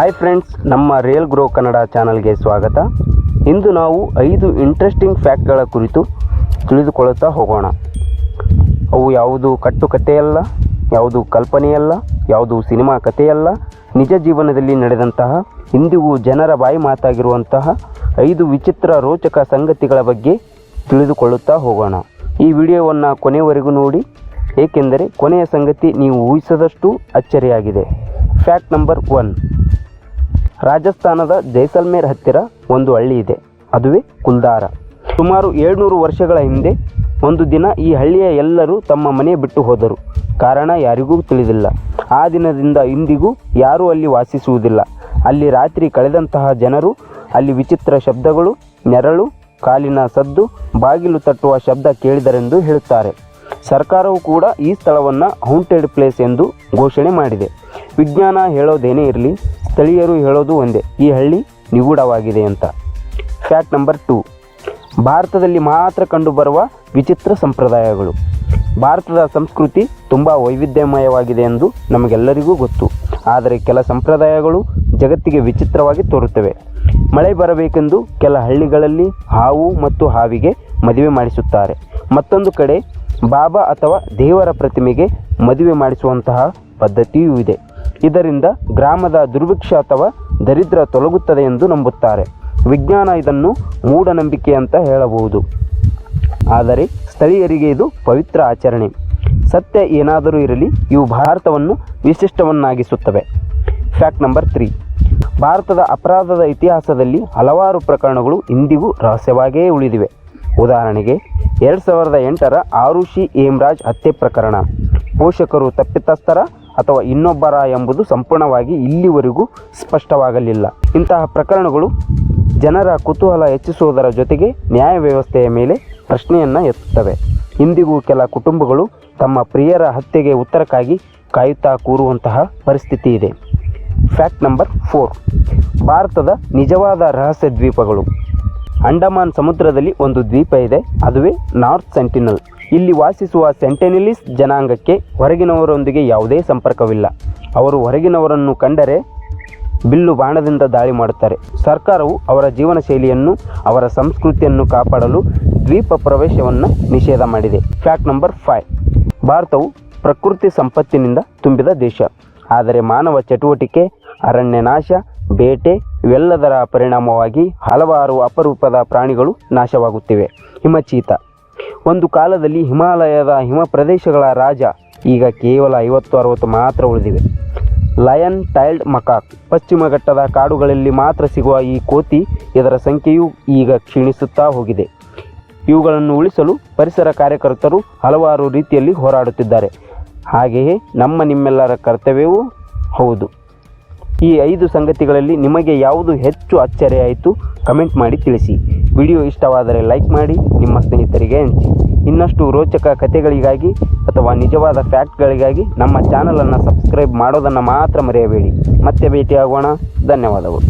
Hi friends, ನಮ್ಮ real grow Kannada ಚಾನಲ್ಗೆ ಸ್ವಾಗತ. ಇಂದು ನಾವು 5 ಇಂಟ್ರೆಸ್ಟಿಂಗ್ ಫ್ಯಾಕ್ಟ್ಗಳ ಕುರಿತು ತಿಳಿದುಕೊಳ್ಳುತ್ತಾ ಹೋಗೋಣ. ಅವು ಯಾವುದು ಕಟ್ಟುಕತೆಯಲ್ಲ, ಯಾವುದು ಕಲ್ಪನೆಯಲ್ಲ, ಯಾವುದು ಸಿನಿಮಾ ಕಥೆಯಲ್ಲ, ನಿಜ ಜೀವನದಲ್ಲಿ ನಡೆದಂತಹ ಇಂದಿಗೂ ಜನರ ಬಾಯಿ ಮಾತಾಗಿರುವಂತಹ 5 ವಿಚಿತ್ರ ರೋಚಕ ಸಂಗತಿಗಳ ಬಗ್ಗೆ ತಿಳಿದುಕೊಳ್ಳುತ್ತಾ ಹೋಗೋಣ. ಈ ವಿಡಿಯೋವನ್ನು ಕೊನೆಯವರೆಗೂ ನೋಡಿ, ಏಕೆಂದರೆ ಕೊನೆಯ ಸಂಗತಿ ನೀವು ಊಹಿಸದಷ್ಟು ಅಚ್ಚರಿಯಾಗಿದೆ. Fact number 1. ರಾಜಸ್ಥಾನದ ಜೈಸಲ್ಮೇರ್ ಹತ್ತಿರ ಒಂದು ಹಳ್ಳಿ ಇದೆ, ಅದುವೇ ಕುಲ್ದಾರ. ಸುಮಾರು 700 ವರ್ಷಗಳ ಹಿಂದೆ ಒಂದು ದಿನ ಈ ಹಳ್ಳಿಯ ಎಲ್ಲರೂ ತಮ್ಮ ಮನೆ ಬಿಟ್ಟು ಹೋದರು. ಕಾರಣ ಯಾರಿಗೂ ತಿಳಿದಿಲ್ಲ. ಆ ದಿನದಿಂದ ಇಂದಿಗೂ ಯಾರೂ ಅಲ್ಲಿ ವಾಸಿಸುವುದಿಲ್ಲ. ಅಲ್ಲಿ ರಾತ್ರಿ ಕಳೆದಂತಹ ಜನರು ಅಲ್ಲಿ ವಿಚಿತ್ರ ಶಬ್ದಗಳು, ನೆರಳು, ಕಾಲಿನ ಸದ್ದು, ಬಾಗಿಲು ತಟ್ಟುವ ಶಬ್ದ ಕೇಳಿದರೆಂದು ಹೇಳುತ್ತಾರೆ. ಸರ್ಕಾರವು ಕೂಡ ಈ ಸ್ಥಳವನ್ನು ಹಾಂಟೆಡ್ ಪ್ಲೇಸ್ ಎಂದು ಘೋಷಣೆ ಮಾಡಿದೆ. ವಿಜ್ಞಾನ ಹೇಳೋದೇನೇ ಇರಲಿ, ಸ್ಥಳೀಯರು ಹೇಳೋದು ಒಂದೇ, ಈ ಹಳ್ಳಿ ನಿಗೂಢವಾಗಿದೆ ಅಂತ. Fact number 2. ಭಾರತದಲ್ಲಿ ಮಾತ್ರ ಕಂಡುಬರುವ ವಿಚಿತ್ರ ಸಂಪ್ರದಾಯಗಳು. ಭಾರತದ ಸಂಸ್ಕೃತಿ ತುಂಬ ವೈವಿಧ್ಯಮಯವಾಗಿದೆ ಎಂದು ನಮಗೆಲ್ಲರಿಗೂ ಗೊತ್ತು. ಆದರೆ ಕೆಲ ಸಂಪ್ರದಾಯಗಳು ಜಗತ್ತಿಗೆ ವಿಚಿತ್ರವಾಗಿ ತೋರುತ್ತವೆ. ಮಳೆ ಬರಬೇಕೆಂದು ಕೆಲ ಹಳ್ಳಿಗಳಲ್ಲಿ ಹಾವು ಮತ್ತು ಹಾವಿಗೆ ಮದುವೆ ಮಾಡಿಸುತ್ತಾರೆ. ಮತ್ತೊಂದು ಕಡೆ ಬಾಬಾ ಅಥವಾ ದೇವರ ಪ್ರತಿಮೆಗೆ ಮದುವೆ ಮಾಡಿಸುವಂತಹ ಪದ್ಧತಿಯೂ ಇದೆ. ಇದರಿಂದ ಗ್ರಾಮದ ದುರ್ಭಿಕ್ಷ ಅಥವಾ ದರಿದ್ರ ತೊಲಗುತ್ತದೆ ಎಂದು ನಂಬುತ್ತಾರೆ. ವಿಜ್ಞಾನ ಇದನ್ನು ಮೂಢನಂಬಿಕೆ ಅಂತ ಹೇಳಬಹುದು, ಆದರೆ ಸ್ಥಳೀಯರಿಗೆ ಇದು ಪವಿತ್ರ ಆಚರಣೆ. ಸತ್ಯ ಏನಾದರೂ ಇರಲಿ, ಇವು ಭಾರತವನ್ನು ವಿಶಿಷ್ಟವನ್ನಾಗಿಸುತ್ತವೆ. Fact number 3. ಭಾರತದ ಅಪರಾಧದ ಇತಿಹಾಸದಲ್ಲಿ ಹಲವಾರು ಪ್ರಕರಣಗಳು ಇಂದಿಗೂ ರಹಸ್ಯವಾಗಿಯೇ ಉಳಿದಿವೆ. ಉದಾಹರಣೆಗೆ 2008ರ ಆರುಷಿ ಹೇಮರಾಜ್ ಹತ್ಯೆ ಪ್ರಕರಣ. ಪೋಷಕರು ತಪ್ಪಿತಸ್ಥರ ಅಥವಾ ಇನ್ನೊಬ್ಬರ ಎಂಬುದು ಸಂಪೂರ್ಣವಾಗಿ ಇಲ್ಲಿವರೆಗೂ ಸ್ಪಷ್ಟವಾಗಲಿಲ್ಲ. ಇಂತಹ ಪ್ರಕರಣಗಳು ಜನರ ಕುತೂಹಲ ಹೆಚ್ಚಿಸುವುದರ ಜೊತೆಗೆ ನ್ಯಾಯ ವ್ಯವಸ್ಥೆಯ ಮೇಲೆ ಪ್ರಶ್ನೆಯನ್ನು ಎತ್ತುತ್ತವೆ. ಇಂದಿಗೂ ಕೆಲ ಕುಟುಂಬಗಳು ತಮ್ಮ ಪ್ರಿಯರ ಹತ್ಯೆಗೆ ಉತ್ತರಕ್ಕಾಗಿ ಕಾಯುತ್ತಾ ಕೂರುವಂತಹ ಪರಿಸ್ಥಿತಿ ಇದೆ. Fact number 4. ಭಾರತದ ನಿಜವಾದ ರಹಸ್ಯ ದ್ವೀಪಗಳು. ಅಂಡಮಾನ್ ಸಮುದ್ರದಲ್ಲಿ ಒಂದು ದ್ವೀಪ ಇದೆ, ಅದುವೇ ನಾರ್ತ್ ಸೆಂಟಿನಲ್. ಇಲ್ಲಿ ವಾಸಿಸುವ ಸೆಂಟಿನಲೀಸ್ ಜನಾಂಗಕ್ಕೆ ಹೊರಗಿನವರೊಂದಿಗೆ ಯಾವುದೇ ಸಂಪರ್ಕವಿಲ್ಲ. ಅವರು ಹೊರಗಿನವರನ್ನು ಕಂಡರೆ ಬಿಲ್ಲು ಬಾಣದಿಂದ ದಾಳಿ ಮಾಡುತ್ತಾರೆ. ಸರ್ಕಾರವು ಅವರ ಜೀವನ ಶೈಲಿಯನ್ನು, ಅವರ ಸಂಸ್ಕೃತಿಯನ್ನು ಕಾಪಾಡಲು ದ್ವೀಪ ಪ್ರವೇಶವನ್ನು ನಿಷೇಧ ಮಾಡಿದೆ. Fact number 5. ಭಾರತವು ಪ್ರಕೃತಿ ಸಂಪತ್ತಿನಿಂದ ತುಂಬಿದ ದೇಶ. ಆದರೆ ಮಾನವ ಚಟುವಟಿಕೆ, ಅರಣ್ಯ ನಾಶ, ಬೇಟೆ ಇವೆಲ್ಲದರ ಪರಿಣಾಮವಾಗಿ ಹಲವಾರು ಅಪರೂಪದ ಪ್ರಾಣಿಗಳು ನಾಶವಾಗುತ್ತಿವೆ. ಹಿಮಚೀತ ಒಂದು ಕಾಲದಲ್ಲಿ ಹಿಮಾಲಯದ ಹಿಮ ಪ್ರದೇಶಗಳ ರಾಜ, ಈಗ ಕೇವಲ 50-60 ಮಾತ್ರ ಉಳಿದಿವೆ. ಲಯನ್ ಟೈಲ್ಡ್ ಮಕಾಕ್ ಪಶ್ಚಿಮ ಘಟ್ಟದ ಕಾಡುಗಳಲ್ಲಿ ಮಾತ್ರ ಸಿಗುವ ಈ ಕೋತಿ, ಇದರ ಸಂಖ್ಯೆಯೂ ಈಗ ಕ್ಷೀಣಿಸುತ್ತಾ ಹೋಗಿದೆ. ಇವುಗಳನ್ನು ಉಳಿಸಲು ಪರಿಸರ ಕಾರ್ಯಕರ್ತರು ಹಲವಾರು ರೀತಿಯಲ್ಲಿ ಹೋರಾಡುತ್ತಿದ್ದಾರೆ. ಹಾಗೆಯೇ ನಿಮ್ಮೆಲ್ಲರ ಕರ್ತವ್ಯವೂ ಹೌದು. ಈ 5 ಸಂಗತಿಗಳಲ್ಲಿ ನಿಮಗೆ ಯಾವುದು ಹೆಚ್ಚು ಅಚ್ಚರಿಯಾಯಿತು ಕಮೆಂಟ್ ಮಾಡಿ ತಿಳಿಸಿ. ವಿಡಿಯೋ ಇಷ್ಟವಾದರೆ ಲೈಕ್ ಮಾಡಿ, ನಿಮ್ಮ ಸ್ನೇಹಿತರಿಗೆ ಹಂಚಿ. ಇನ್ನಷ್ಟು ರೋಚಕ ಕಥೆಗಳಿಗಾಗಿ ಅಥವಾ ನಿಜವಾದ ಫ್ಯಾಕ್ಟ್ಗಳಿಗಾಗಿ ನಮ್ಮ ಚಾನಲನ್ನು ಸಬ್ಸ್ಕ್ರೈಬ್ ಮಾಡೋದನ್ನು ಮಾತ್ರ ಮರೆಯಬೇಡಿ. ಮತ್ತೆ ಭೇಟಿಯಾಗೋಣ. ಧನ್ಯವಾದಗಳು.